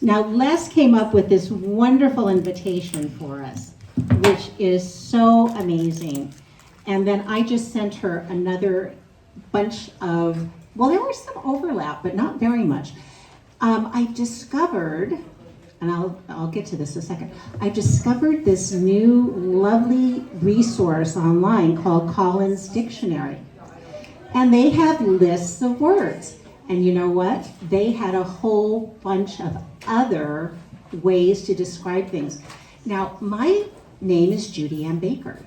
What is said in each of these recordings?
Now, Les came up with this wonderful invitation for us, which is so amazing. And then I just sent her another bunch of, well, there was some overlap, but not very much. I discovered, and I'll get to this in a second, I discovered this new lovely resource online called Collins Dictionary. And they have lists of words. And you know what? They had a whole bunch of other ways to describe things. Now, my name is Judy Ann Baker.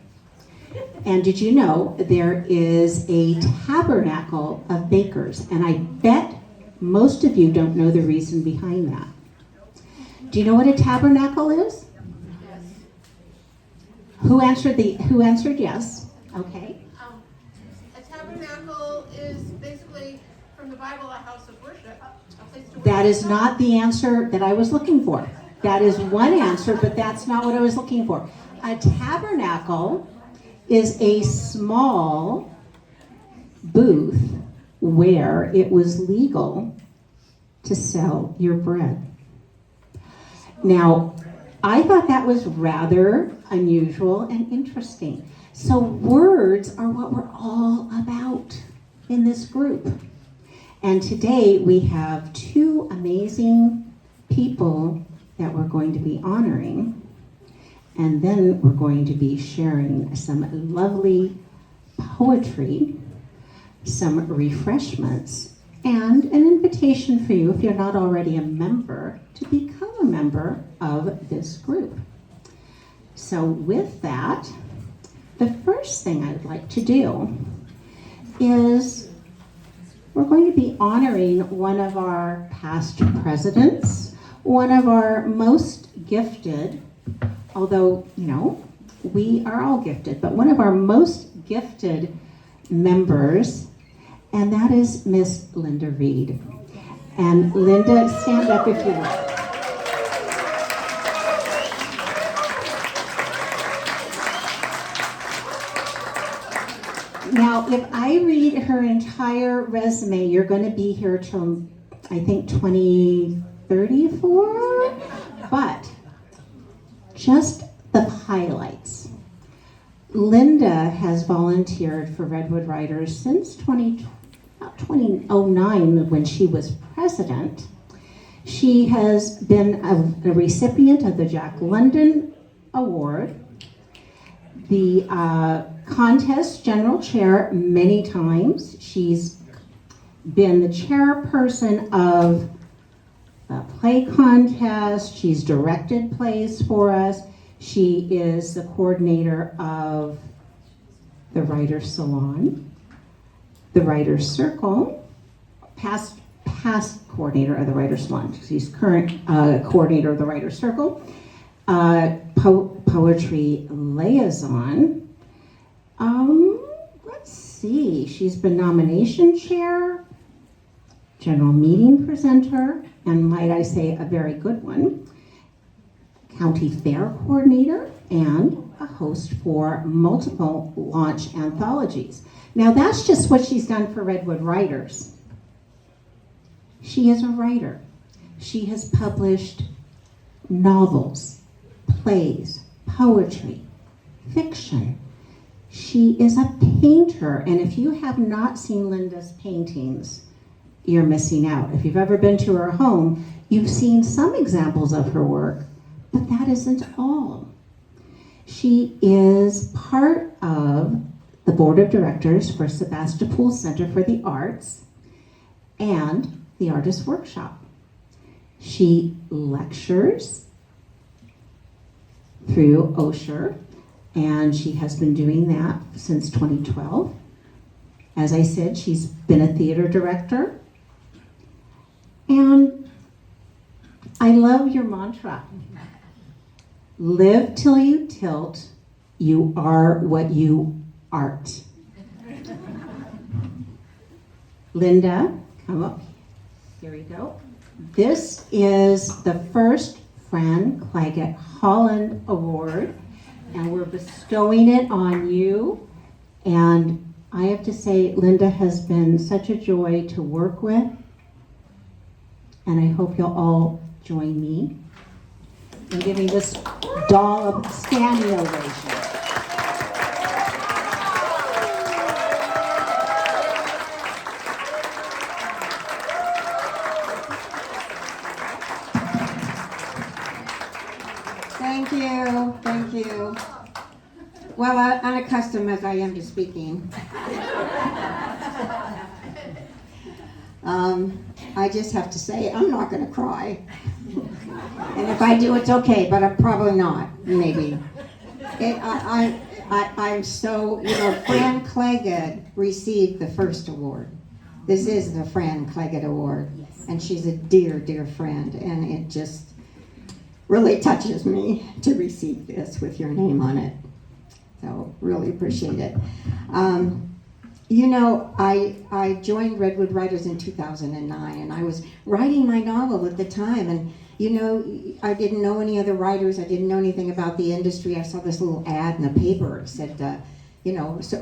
And did you know there is a tabernacle of bakers? And I bet most of you don't know the reason behind that. Do you know what a tabernacle is? Yes. Who answered yes? Okay. A tabernacle is basically, from the Bible, a house of worship. A place to That worship is God. not the answer that I was looking for. That is one answer, but that's not what I was looking for. A tabernacle is a small booth where it was legal to sell your bread. Now, I thought that was rather unusual and interesting. So words are what we're all about in this group. And today we have two amazing people that we're going to be honoring. And then we're going to be sharing some lovely poetry, some refreshments, and an invitation for you, if you're not already a member, to become a member of this group. So with that, the first thing I'd like to do is we're going to be honoring one of our past presidents, one of our most gifted, although, you know, we are all gifted, but one of our most gifted members, and that is Miss Linda Reid. And Linda, stand up if you will. Now, if I read her entire resume, you're going to be here till, I think, 2034, but just the highlights. Linda has volunteered for Redwood Writers since 2009 when she was president. She has been a recipient of the Jack London Award, the contest general chair many times. She's been the chairperson of the play contest. She's directed plays for us. She is the coordinator of the Writers Salon, the Writers Circle, past coordinator of the Writers Salon. She's current coordinator of the Writers Circle, poetry liaison. Let's see, she's been nomination chair, general meeting presenter, and might I say a very good one, county fair coordinator, and a host for multiple launch anthologies. Now that's just what she's done for Redwood Writers. She is a writer. She has published novels, plays, poetry, fiction. She is a painter, and if you have not seen Linda's paintings, you're missing out. If you've ever been to her home, you've seen some examples of her work, but that isn't all. She is part of the board of directors for Sebastopol Center for the Arts and the Artist Workshop. She lectures through Osher, and she has been doing that since 2012. As I said, she's been a theater director. And I love your mantra. Live till you tilt, you are what you art. Linda, come up. Here we go. This is the first Fran Claggett-Holland Award, and we're bestowing it on you. And I have to say, Linda has been such a joy to work with, and I hope you'll all join me in giving this doll a standing ovation. Thank you, thank you. Well, unaccustomed as I am to speaking, I just have to say I'm not going to cry. And if I do, it's okay, but I'm probably not, maybe. I'm so, Fran Claggett received the first award. This is the Fran Claggett Award, and she's a dear, dear friend, and it just really touches me to receive this with your name on it. So really appreciate it. I joined Redwood Writers in 2009, and I was writing my novel at the time, and I didn't know any other writers. I didn't know anything about the industry. I saw this little ad in the paper. It said,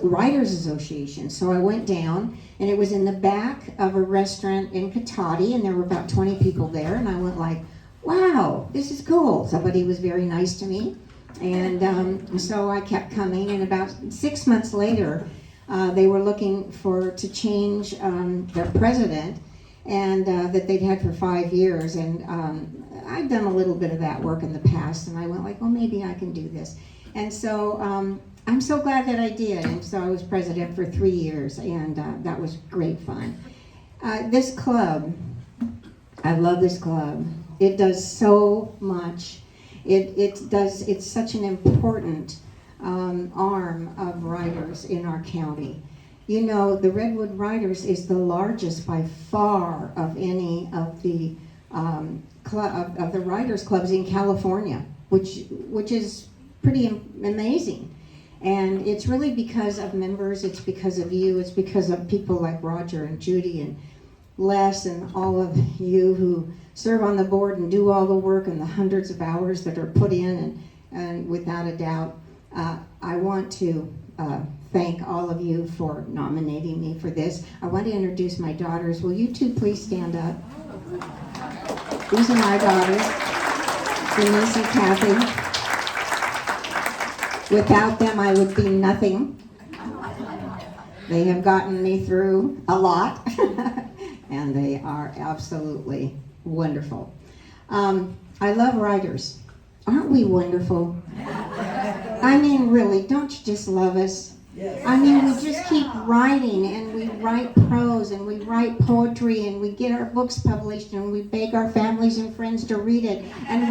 Writers Association. So I went down, and it was in the back of a restaurant in Cotati, and there were about 20 people there, and I went like, wow, this is cool. Somebody was very nice to me. And so I kept coming, and about 6 months later, they were looking to change their president, and that they'd had for 5 years. And I'd done a little bit of that work in the past, and I went like, well, maybe I can do this. And so I'm so glad that I did. And so I was president for 3 years, and that was great fun. This club, I love this club. It does so much. It's such an important arm of writers in our county. The Redwood Writers is the largest by far of any of the of the writers clubs in California, which is pretty amazing. And it's really because of members. It's because of you. It's because of people like Roger and Judy and Les and all of you who serve on the board and do all the work and the hundreds of hours that are put in, and without a doubt, I want to thank all of you for nominating me for this. I want to introduce my daughters. Will you two please stand up? These are my daughters, Denise and Kathy. Without them, I would be nothing. They have gotten me through a lot, and they are absolutely wonderful. I love writers. Aren't we wonderful? I mean, really, don't you just love us? I mean, we just keep writing, and we write prose, and we write poetry, and we get our books published, and we beg our families and friends to read it, and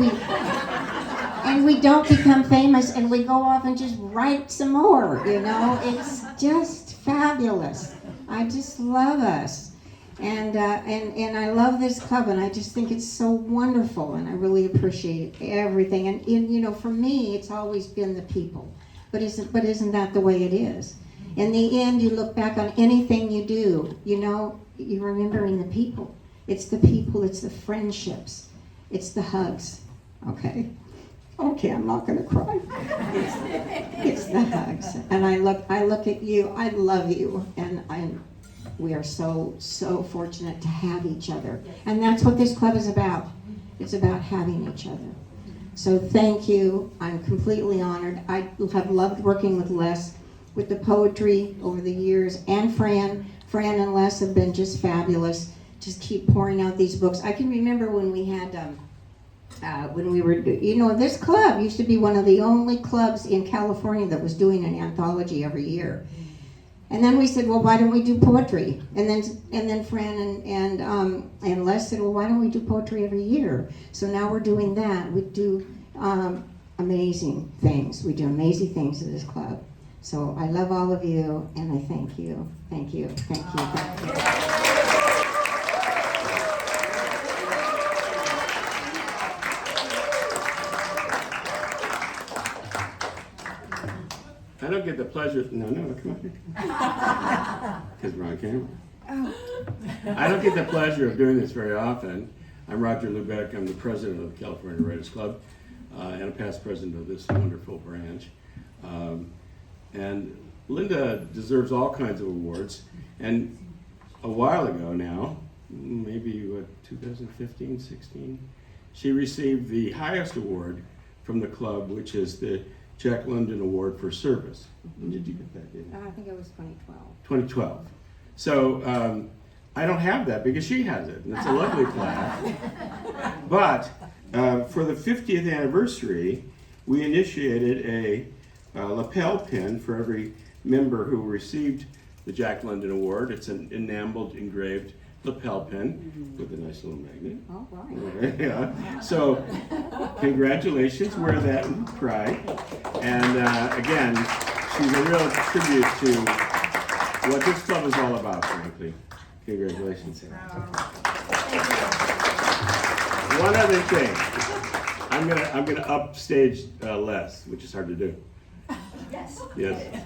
we don't become famous, and we go off and just write some more, It's just fabulous. I just love us. And I love this club, and I just think it's so wonderful, and I really appreciate everything. And for me, it's always been the people. But isn't that the way it is? In the end, you look back on anything you do, you're remembering the people. It's the people, it's the friendships, it's the hugs. Okay, I'm not gonna cry. It's the hugs. And I look at you, I love you, and we are so fortunate to have each other. And that's what this club is about. It's about having each other. So thank you. I'm completely honored. I have loved working with Les, with the poetry over the years, and Fran. Fran and Les have been just fabulous. Just keep pouring out these books. I can remember when we had, when we were, this club used to be one of the only clubs in California that was doing an anthology every year. And then we said, well, why don't we do poetry? And then Fran and Les said, well, why don't we do poetry every year? So now we're doing that. We do amazing things. We do amazing things at this club. So I love all of you, and I thank you. Thank you. Thank you. Thank you. I don't get the pleasure. No, come on. Because we're on camera. I don't get the pleasure of doing this very often. I'm Roger Lubeck. I'm the president of the California Writers Club and a past president of this wonderful branch. And Linda deserves all kinds of awards. And a while ago now, maybe 2015, 16, she received the highest award from the club, which is the Jack London Award for Service. When did you get that, David? I think it was 2012. 2012. So I don't have that because she has it, and it's a lovely plaque. But for the 50th anniversary, we initiated a lapel pin for every member who received the Jack London Award. It's an enameled, engraved lapel pin with a nice little magnet. All right. Yeah. So, congratulations, wear that with pride. And again, she's a real tribute to what this club is all about, frankly. Congratulations, Sarah. One other thing, I'm gonna upstage Les, which is hard to do. Yes. Yes.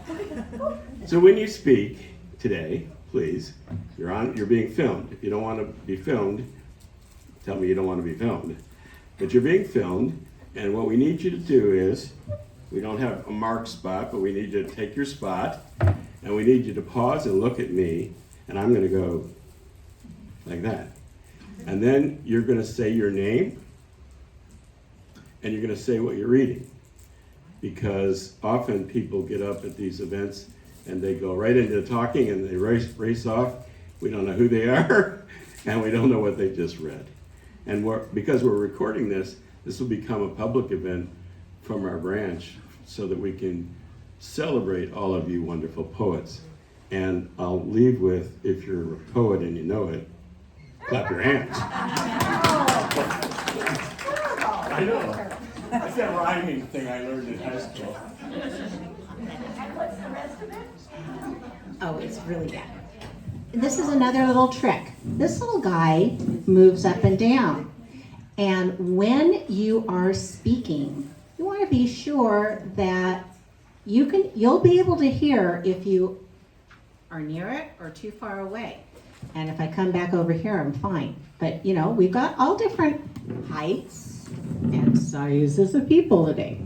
So when you speak today, please, you're being filmed. If you don't want to be filmed, tell me you don't want to be filmed. But you're being filmed, and what we need you to do is, we don't have a marked spot, but we need you to take your spot, and we need you to pause and look at me, and I'm going to go like that. And then you're going to say your name, and you're going to say what you're reading. Because often people get up at these events and they go right into talking and they race off. We don't know who they are and we don't know what they just read. And because we're recording this will become a public event from our branch so that we can celebrate all of you wonderful poets. And I'll leave with, if you're a poet and you know it, clap your hands. I know. That's that rhyming thing I learned in high school. And what's the rest of it? Oh, it's really bad. This is another little trick. This little guy moves up and down. And when you are speaking, you want to be sure that you'll be able to hear if you are near it or too far away. And if I come back over here, I'm fine. But we've got all different heights and sizes of people today.